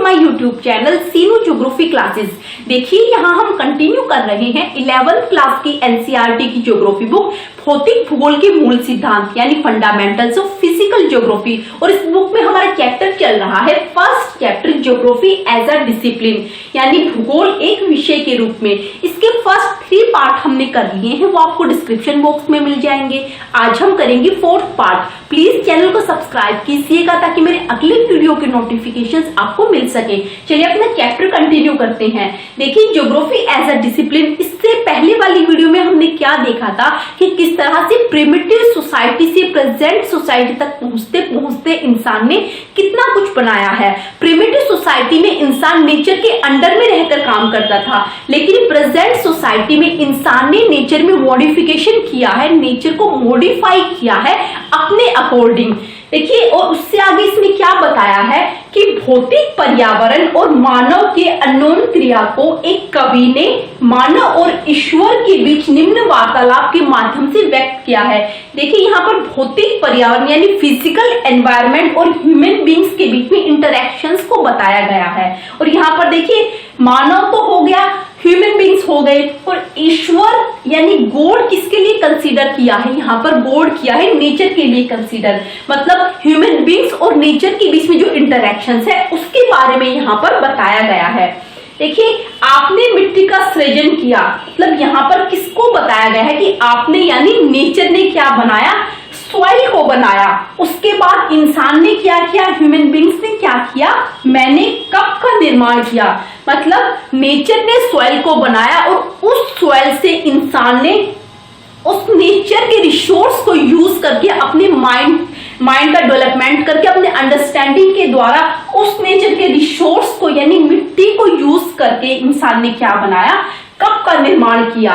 My YouTube channel Seenu geography classes. देखिए यहाँ हम कंटिन्यू कर रहे हैं 11th क्लास की एनसीईआरटी की ज्योग्राफी बुक भौतिक भूगोल के मूल सिद्धांत यानी फंडामेंटल्स ऑफ फिजिकल ज्योग्राफी। और इस बुक में हमारा चैप्टर चल रहा है first chapter geography as a discipline यानी भूगोल एक विषय के रूप में। इसके फर्स्ट 3 पार्ट हमने कर लिए हैं, वो आपको डिस्क्रिप्शन बॉक्स में मिल जाएंगे। आज हम करेंगे 4th पार्ट। प्लीज चैनल को सब्सक्राइब कीजिएगा ताकि मेरे अगले वीडियो के नोटिफिकेशंस आपको मिल सके। चलिए अपना चैप्टर कंटिन्यू करते हैं। देखिए ज्योग्राफी एज अ डिसिप्लिन, इससे पहले वाली वीडियो में हमने क्या देखा था कि किस तरह से प्रिमिटिव सोसाइटी से प्रेजेंट सोसाइटी तक पहुंचते पहुंचते इंसान ने कितना कुछ बनाया है। प्रिमिटिव सोसाइटी में इंसान नेचर के अंडर में रहकर काम करता था, लेकिन प्रेजेंट सोसाइटी में इंसान ने नेचर में मॉडिफिकेशन किया है, नेचर को मॉडिफाई किया है अपने अकॉर्डिंग। देखिए और उससे आगे इसमें क्या बताया है कि भौतिक पर्यावरण और मानव के अनोन क्रिया को एक कवि ने मानव और ईश्वर के बीच निम्न वार्तालाप के माध्यम से व्यक्त किया है। देखिए यहाँ पर भौतिक पर्यावरण यानी फिजिकल एनवायरनमेंट और ह्यूमन बींग्स के बीच में इंटरेक्शंस को बताया गया है। और यहाँ पर देखिए मानव तो हो गया, ह्यूमन बींग्स हो गए, और ईश्वर यानी गॉड किसके लिए कंसीडर किया है, यहाँ पर गॉड किया है नेचर के लिए कंसीडर। मतलब ह्यूमन बींग्स और नेचर के बीच में जो इंटरेक्शंस है उसके बारे में यहाँ पर बताया गया है। देखिए आपने मिट्टी का सृजन किया, मतलब यहाँ पर किसको बताया गया है कि आपने यानी नेचर ने क्या बनाया, सॉइल को बनाया। उसके बाद इंसान ने क्या किया, ह्यूमन बींग्स ने क्या किया, मैंने कप का निर्माण किया। मतलब नेचर ने सॉइल को बनाया और उस सॉइल से इंसान ने उस नेचर के रिसोर्स को यूज करके अपने माइंड का डेवलपमेंट करके अपने अंडरस्टैंडिंग के द्वारा उस नेचर के रिसोर्स को यानी मिट्टी को यूज करके इंसान ने क्या बनाया, कप का निर्माण किया।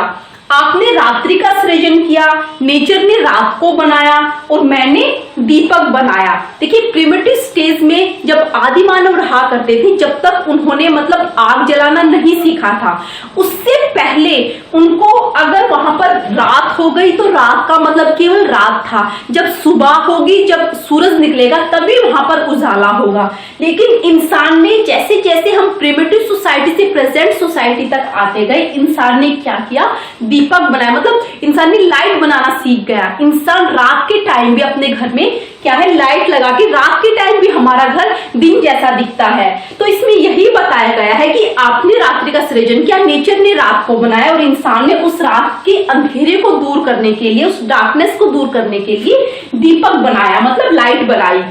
आपने रात्रि का सृजन किया, नेचर ने रात को बनाया और मैंने दीपक बनाया। देखिए प्रिमिटिव स्टेज में जब आदि मानव रहा करते थे, जब तक उन्होंने मतलब आग जलाना नहीं सीखा था, उससे पहले उनको अगर वहां पर रात हो गई तो रात का मतलब केवल रात था, जब सुबह होगी जब सूरज निकलेगा तभी वहां पर उजाला होगा। लेकिन इंसान ने जैसे जैसे हम प्रिमिटिव सोसाइटी से प्रेजेंट सोसाइटी तक आते गए, इंसान ने क्या किया, दीपक बनाया। मतलब इंसान ने लाइट बनाना सीख गया। इंसान रात के टाइम भी अपने घर में क्या है, लाइट लगा के रात के टाइम भी हमारा घर दिन जैसा दिखता है। तो इसमें यही बताया गया है कि आपने रात्रि का सृजन किया, नेचर ने रात को बनाया और इंसान ने उस रात के अंधेरे को दूर करने के लिए, उस डार्कनेस को दूर करने के लिए दीपक बनाया, मतलब लाइट बनाई।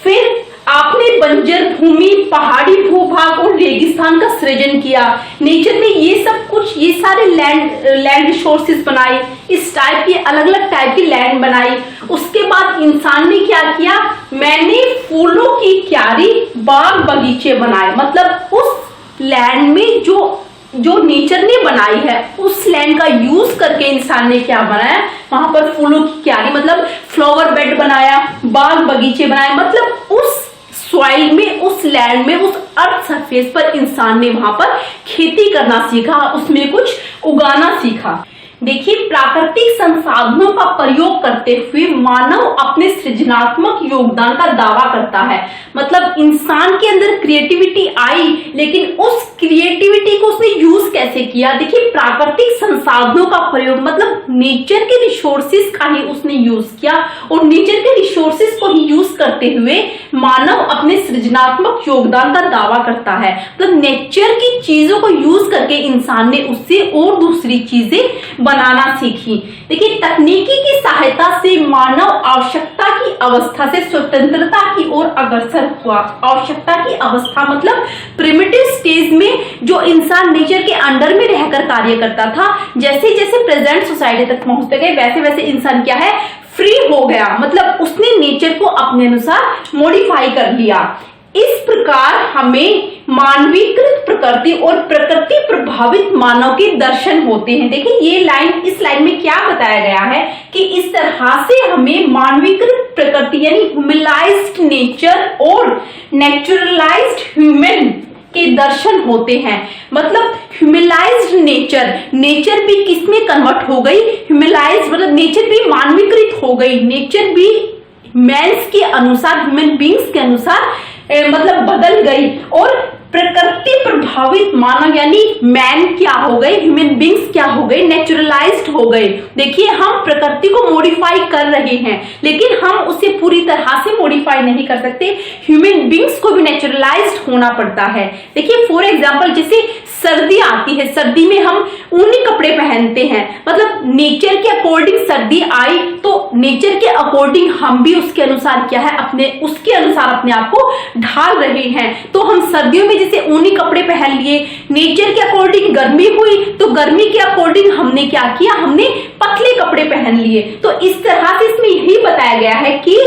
फिर आपने बंजर भूमि, पहाड़ी भूभाग और रेगिस्तान का सृजन किया। नेचर ने ये सब कुछ, ये सारे लैंड रिसोर्सेज बनाए, इस टाइप की अलग अलग टाइप की लैंड बनाई। उसके बाद इंसान ने क्या किया, मैंने फूलों की क्यारी, बाग बगीचे बनाए। मतलब उस लैंड में जो नेचर ने बनाई है उस लैंड का यूज करके इंसान ने क्या बनाया, वहां पर फूलों की क्यारी मतलब फ्लावर बेड बनाया, बाग बगीचे बनाए। मतलब उस सॉइल में, उस लैंड में, उस अर्थ सरफेस पर इंसान ने वहां पर खेती करना सीखा, उसमें कुछ उगाना सीखा। देखिए प्राकृतिक संसाधनों का प्रयोग करते हुए मानव अपने सृजनात्मक योगदान का दावा करता है। मतलब इंसान के अंदर क्रिएटिविटी आई, लेकिन उस क्रिएटिविटी को उसने यूज कैसे किया। देखिए प्राकृतिक संसाधनों का प्रयोग मतलब नेचर के रिसोर्सेज का ही उसने यूज किया, और नेचर के रिसोर्सेज को ही यूज करते हुए मानव अपने सृजनात्मक योगदान का दावा करता है। मतलब नेचर की चीजों को यूज करके इंसान ने उससे और दूसरी चीजें बनाना सीखी। देखिए तकनीकी की सहायता से मानव आवश्यकता की अवस्था से स्वतंत्रता की ओर अग्रसर हुआ। आवश्यकता की अवस्था मतलब प्रिमिटिव स्टेज में जो इंसान नेचर के अंडर में रहकर कार्य करता था, जैसे जैसे प्रेजेंट सोसाइटी तक पहुंचते गए वैसे वैसे इंसान क्या है, फ्री हो गया। मतलब उसने नेचर को अपने अनुसार मॉडिफाई कर लिया। इस प्रकार हमें मानवीकृत प्रकृति और प्रकृति प्रभावित मानव के दर्शन होते हैं। देखिए ये लाइन, इस लाइन में क्या बताया गया है कि इस तरह से हमें मानवीकृत प्रकृति यानी ह्यूमनाइज्ड नेचर और नेचुरलाइज्ड ह्यूमन के दर्शन होते हैं। मतलब ह्यूमनाइज्ड नेचर भी किसमें कन्वर्ट हो गई, ह्यूमनाइज्ड मतलब नेचर भी मानवीकृत हो गई, नेचर भी मैन्स के अनुसार, ह्यूमन बींग्स के अनुसार मतलब बदल गई और प्रकृति प्रभावित मानव यानी मैन क्या हो गए, ह्यूमन बींग्स क्या हो गए, नेचुरलाइज्ड हो गए। देखिए हम प्रकृति को मॉडिफाई कर रहे हैं लेकिन हम उसे पूरी तरह से मॉडिफाई नहीं कर सकते, ह्यूमन बींग्स को भी नेचुरलाइज्ड होना पड़ता है। देखिए फॉर एग्जांपल जैसे सर्दी आती है, सर्दी में हम ऊनी कपड़े पहनते हैं, मतलब नेचर के अकॉर्डिंग सर्दी आई तो नेचर के अकॉर्डिंग हम भी उसके अनुसार क्या है उसके अनुसार अपने आप को ढाल रहे हैं। तो हम सर्दियों में जैसे ऊनी कपड़े पहन लिए, नेचर के अकॉर्डिंग गर्मी हुई तो गर्मी के अकॉर्डिंग हमने क्या किया, हमने पतले कपड़े पहन लिए। तो इस तरह से इसमें यही बताया गया है कि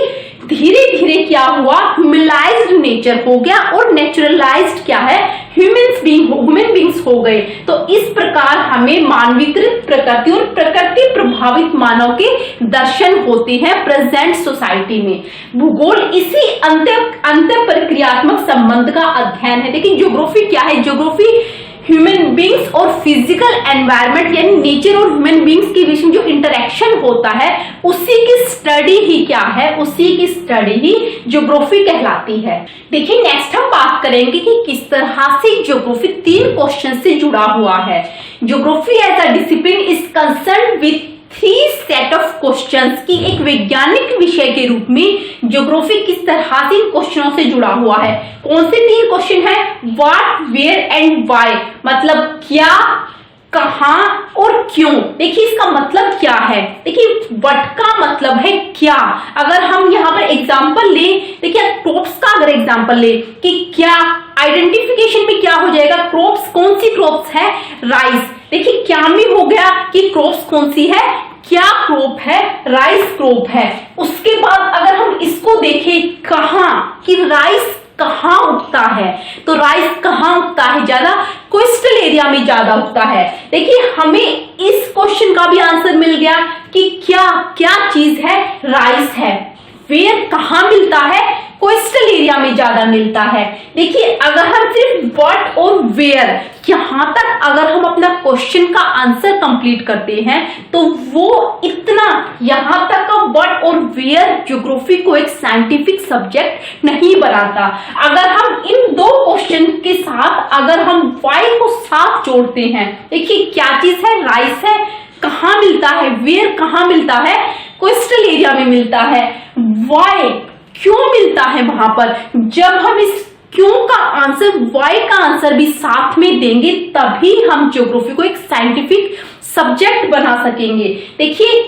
धीरे धीरे क्या हुआ, ह्यूमनाइज्ड नेचर हो गया और नेचुरलाइज्ड क्या है, ह्यूमन बींग्स हो गए। तो इस प्रकार हमें मानवीकृत प्रकृति और प्रकृति प्रभावित मानव के दर्शन होते हैं प्रेजेंट सोसाइटी में। भूगोल इसी अंत प्रक्रियात्मक संबंध का अध्ययन है। देखिए ज्योग्राफी क्या है, ज्योग्राफी ह्यूमन बींग्स और फिजिकल एनवायरनमेंट यानी नेचर और ह्यूमन बींग्स के बीच में जो इंटरेक्शन होता है उसी की स्टडी ही क्या है, उसी की स्टडी ही ज्योग्राफी कहलाती है। देखिए नेक्स्ट हम बात करेंगे कि किस तरह से ज्योग्राफी 3 क्वेश्चन से जुड़ा हुआ है। Geography as a discipline is concern with 3 set of questions की एक वैज्ञानिक विषय के रूप में ज्योग्राफी किस तरह से इन क्वेश्चनों से जुड़ा हुआ है। कौन से 3 क्वेश्चन है, व्हाट, वेयर एंड व्हाई, मतलब क्या, कहां और क्यों। देखिए इसका मतलब क्या है, देखिए व्हाट का मतलब है क्या। अगर हम यहाँ पर एग्जांपल ले, देखिए क्रॉप्स का अगर एग्जांपल ले कि क्या, आइडेंटिफिकेशन में क्या हो जाएगा, क्रॉप्स कौन सी क्रॉप्स है, राइस। देखिए क्या में हो गया कि क्रॉप्स कौन सी है, क्या क्रॉप है, राइस क्रॉप है। उसके बाद अगर हम इसको देखें कहां, कि राइस कहां उगता है, तो राइस कहां उगता है, ज्यादा कोस्टल एरिया में ज्यादा उगता है। देखिए हमें इस क्वेश्चन का भी आंसर मिल गया कि क्या क्या चीज है, राइस है। वेयर कहां मिलता है, कोस्टल एरिया में ज्यादा मिलता है। देखिए अगर हम सिर्फ व्हाट और वेयर यहां तक अगर हम अपना क्वेश्चन का आंसर कंप्लीट करते हैं तो वो इतना यहां तक का व्हाट और वेयर ज्योग्राफी को एक साइंटिफिक सब्जेक्ट नहीं बनाता। अगर हम इन 2 क्वेश्चन के साथ अगर हम वाई को साथ जोड़ते हैं, देखिए क्या चीज है, राइस है, कहां मिलता है, वेयर कहां मिलता है, कोस्टल एरिया में मिलता है, वाई क्यों मिलता है वहां पर। जब हम इस क्यों का आंसर, वाई का आंसर भी साथ में देंगे तभी हम ज्योग्राफी को एक साइंटिफिक सब्जेक्ट बना सकेंगे। देखिए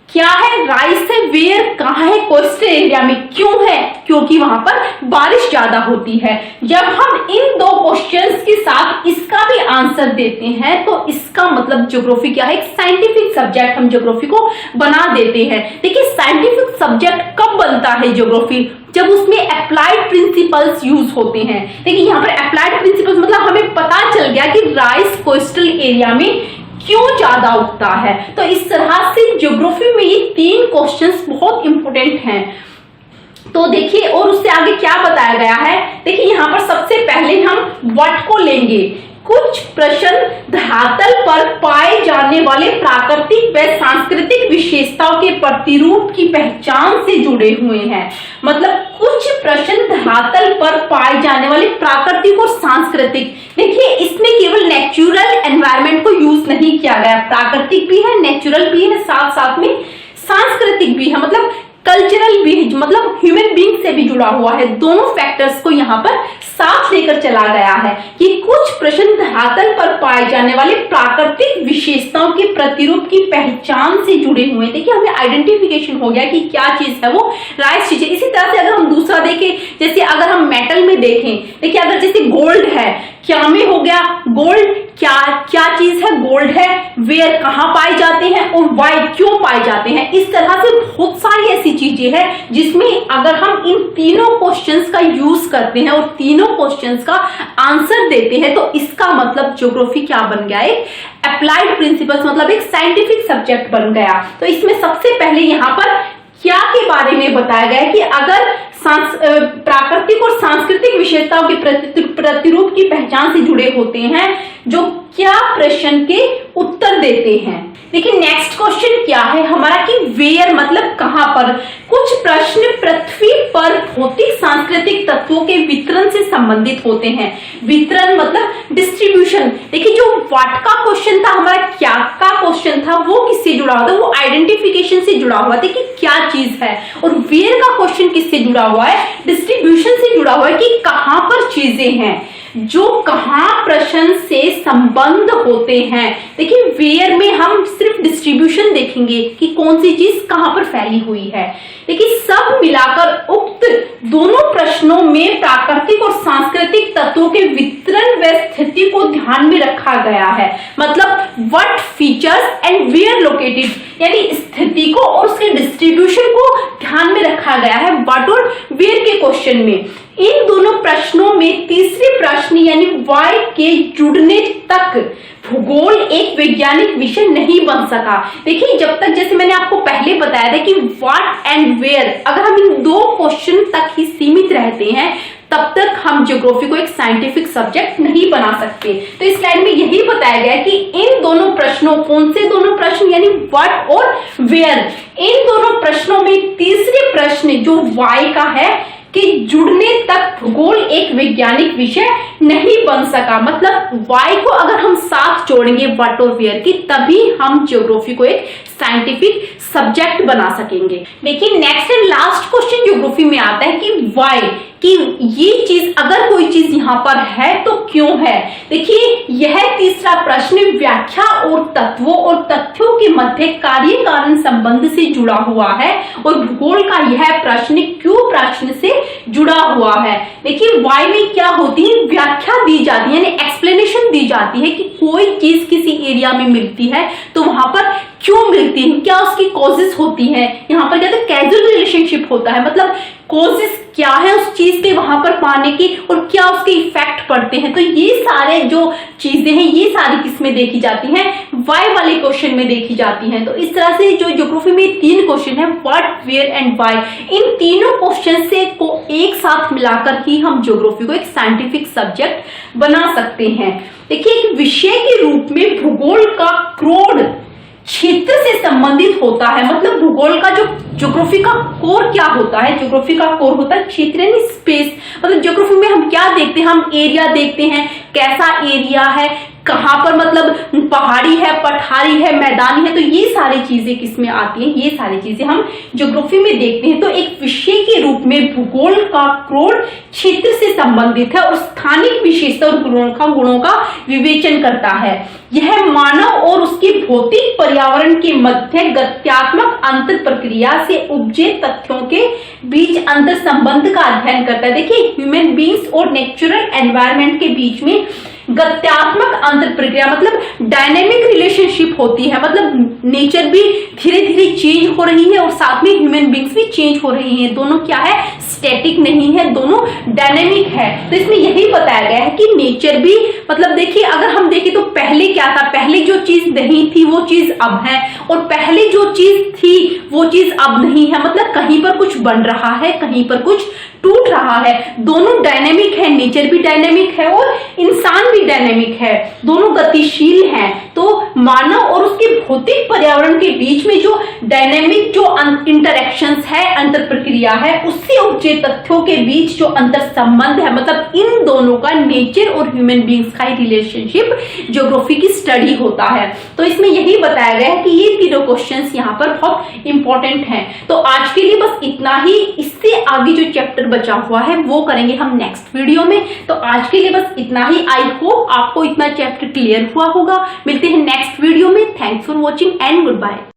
क्या है, राइस है, वेयर कहां है, कोस्टल एरिया में, क्यों है, क्योंकि वहां पर बारिश ज्यादा होती है। जब हम इन 2 क्वेश्चंस के साथ इसका भी आंसर देते हैं तो इसका मतलब ज्योग्राफी क्या है, एक साइंटिफिक सब्जेक्ट हम ज्योग्राफी को बना देते हैं। देखिए साइंटिफिक सब्जेक्ट कब बनता है ज्योग्राफी, जब उसमें अप्लाइड प्रिंसिपल्स यूज होते हैं। देखिए यहाँ पर अप्लाइड प्रिंसिपल्स मतलब हमें पता चल गया कि राइस कोस्टल एरिया में क्यों ज्यादा उगता है। तो इस तरह से ज्योग्राफी में ये 3 क्वेश्चंस बहुत इंपॉर्टेंट हैं। तो देखिए और उससे आगे क्या बताया गया है, देखिए यहाँ पर सबसे पहले हम व्हाट को लेंगे। कुछ प्रश्न धरातल पर पाए जाने वाले प्राकृतिक व सांस्कृतिक विशेषताओं के प्रतिरूप की पहचान से जुड़े हुए हैं। मतलब कुछ प्रश्न धरातल पर पाए जाने वाले प्राकृतिक और सांस्कृतिक, देखिए इसमें केवल नेचुरल एनवायरनमेंट को यूज नहीं किया गया, प्राकृतिक भी है, नेचुरल भी है, साथ साथ में सांस्कृतिक भी है, मतलब कल्चरल भी, मतलब ह्यूमन बीइंग से भी जुड़ा हुआ है। दोनों फैक्टर्स को यहाँ पर साथ लेकर चला गया है कि कुछ प्रश्न धरातल पर पाए जाने वाले प्राकृतिक विशेषताओं के प्रतिरूप की पहचान से जुड़े हुए। देखिए हमें आइडेंटिफिकेशन हो गया कि क्या चीज है, वो राइस चीज है। इसी तरह से अगर हम दूसरा देखें, जैसे अगर हम मेटल में देखें, देखिए अगर जैसे गोल्ड है, क्या में हो गया गोल्ड, क्या क्या चीज है, गोल्ड है, वेयर कहां पाए जाते हैं और वाई क्यों पाए जाते हैं। इस तरह से बहुत सारी ऐसी चीजें हैं जिसमें अगर हम इन तीनों क्वेश्चंस का यूज करते हैं और तीनों क्वेश्चंस का आंसर देते हैं तो इसका मतलब ज्योग्राफी क्या बन गया, एक अप्लाइड प्रिंसिपल्स, मतलब एक साइंटिफिक सब्जेक्ट बन गया। तो इसमें सबसे पहले यहाँ पर क्या के बारे में बताया गया है कि अगर प्राकृतिक और सांस्कृतिक विशेषताओं के प्रतिरूप की पहचान से जुड़े होते हैं जो क्या प्रश्न के उत्तर देते हैं। देखिए नेक्स्ट क्वेश्चन क्या है हमारा कि वेयर मतलब कहां पर। कुछ प्रश्न पृथ्वी पर भौतिक सांस्कृतिक तत्वों के वितरण से संबंधित होते हैं। वितरण मतलब डिस्ट्रीब्यूशन। देखिए जो व्हाट का क्वेश्चन था हमारा, क्या का क्वेश्चन था, वो किससे जुड़ा हुआ था, वो आइडेंटिफिकेशन से जुड़ा हुआ था कि क्या चीज है। और वेयर का क्वेश्चन किससे जुड़ा हुआ है, डिस्ट्रीब्यूशन से जुड़ा हुआ है कि कहां पर चीजें हैं। जो कहां प्रश्न से संबंध होते हैं। देखिए वेयर में हम सिर्फ डिस्ट्रीब्यूशन देखेंगे कि कौन सी चीज कहां पर फैली हुई है। देखिए सब मिलाकर उक्त दोनों प्रश्नों में प्राकृतिक और सांस्कृतिक तत्वों के वितरण व स्थिति को ध्यान में रखा गया है। मतलब what features and where located, यानी स्थिति को और उसके डिस्ट्रीब्यूशन को ध्यान में रखा गया है व्हाट और वेयर के क्वेश्चन में। इन दोनों प्रश्नों में तीसरे प्रश्न यानी वाई के जुड़ने तक भूगोल एक वैज्ञानिक विषय नहीं बन सका। देखिए जब तक, जैसे मैंने आपको पहले बताया था कि व्हाट एंड वेयर, अगर हम इन दो क्वेश्चन तक ही सीमित रहते हैं तब तक हम ज्योग्राफी को एक साइंटिफिक सब्जेक्ट नहीं बना सकते। तो इस स्लाइड में यही बताया गया कि इन दोनों प्रश्नों, कौन से दोनों प्रश्न यानी व्हाट और वेयर, इन दोनों प्रश्नों में तीसरे प्रश्न जो वाई का है कि जुड़ने तक भूगोल एक वैज्ञानिक विषय नहीं बन सका। मतलब वाई को अगर हम साथ जोड़ेंगे व्हाट और वेयर की, तभी हम ज्योग्राफी को एक साइंटिफिक सब्जेक्ट बना सकेंगे। देखिए next and last question geography में आता है कि वाई, कि ये चीज, अगर कोई चीज यहाँ पर है तो क्यों है। देखिए यह तीसरा प्रश्न व्याख्या और तत्वों और तथ्यों के मध्य कार्य कारण संबंध से जुड़ा हुआ है और भूगोल का यह प्रश्न क्यों प्रश्न से जुड़ा हुआ है। देखिए वाई में क्या होती है, व्याख्या दी जाती है, यानी एक्सप्लेनेशन दी जाती है कि कोई चीज किसी एरिया में मिलती है तो वहां पर क्यों मिलती है, क्या उसकी कॉजेस होती है। यहाँ पर कहते हैं कैजुअल रिलेशनशिप होता है, मतलब कॉजेस क्या है उस चीज के वहां पर पाने की और क्या उसके इफेक्ट पड़ते हैं। तो ये सारे जो चीजें हैं ये सारी किसमें देखी जाती हैं, वाई वाले क्वेश्चन में देखी जाती हैं। तो इस तरह से जो ज्योग्राफी में तीन क्वेश्चन है, व्हाट वेयर एंड वाई, इन तीनों क्वेश्चन से को एक साथ मिलाकर ही हम ज्योग्राफी को एक साइंटिफिक सब्जेक्ट बना सकते हैं। देखिए एक विषय के रूप में भूगोल का क्रोड क्षेत्र से संबंधित होता है। मतलब भूगोल का जो ज्योग्राफी का कोर क्या होता है, ज्योग्राफी का कोर होता है क्षेत्र यानी स्पेस। मतलब ज्योग्राफी में हम क्या देखते हैं, हम एरिया देखते हैं, कैसा एरिया है, कहां पर मतलब पहाड़ी है, पठारी है, मैदानी है। तो ये सारी चीजें किसमें आती हैं, ये सारी चीजें हम ज्योग्राफी में देखते हैं। तो एक विषय के रूप में भूगोल का कोर क्षेत्र से संबंधित है और स्थानिक विशेषता और गुणों का विवेचन करता है। यह मानव और उसके भौतिक पर्यावरण के मध्य गत्यात्मक अंतर प्रक्रिया से उपजे तथ्यों के बीच अंतर संबंध का अध्ययन करता है। देखिए ह्यूमन बींग्स और नेचुरल एनवायरनमेंट के बीच में गत्यात्मक अंतर प्रक्रिया मतलब डायनेमिक रिलेशनशिप होती है। मतलब नेचर भी धीरे धीरे चेंज हो रही है और साथ में ह्यूमन बींग्स भी चेंज हो रही हैं। दोनों क्या है, स्टैटिक नहीं है, दोनों डायनेमिक है। तो इसमें यही बताया गया है कि नेचर भी, मतलब देखिए अगर हम देखें तो पहले क्या था, पहले जो चीज नहीं थी वो चीज अब है और पहले जो चीज थी वो चीज अब नहीं है। मतलब कहीं पर कुछ बन रहा है, कहीं पर कुछ टूट रहा है। दोनों डायनेमिक है, नेचर भी डायनेमिक है और इंसान भी डायनेमिक है, दोनों गतिशील हैं। तो मानव और उसके भौतिक पर्यावरण के बीच में जो डायनेमिक जो इंटरेक्शंस है, अंतर प्रक्रिया है, उससे उपजे तथ्यों के बीच जो अंतर संबंध है, मतलब इन दोनों का नेचर और ह्यूमन बींग्स का रिलेशनशिप ज्योग्राफी की स्टडी होता है। तो इसमें यही बताया गया है कि ये तीनों क्वेश्चंस यहाँ पर बहुत इंपॉर्टेंट हैं। तो आज के लिए बस इतना ही। इससे आगे जो चैप्टर बचा हुआ है वो करेंगे हम नेक्स्ट वीडियो में। तो आज के लिए बस इतना ही। आई होप आपको इतना चैप्टर क्लियर हुआ होगा। मिलते हैं नेक्स्ट वीडियो में। Thanks for watching and good bye.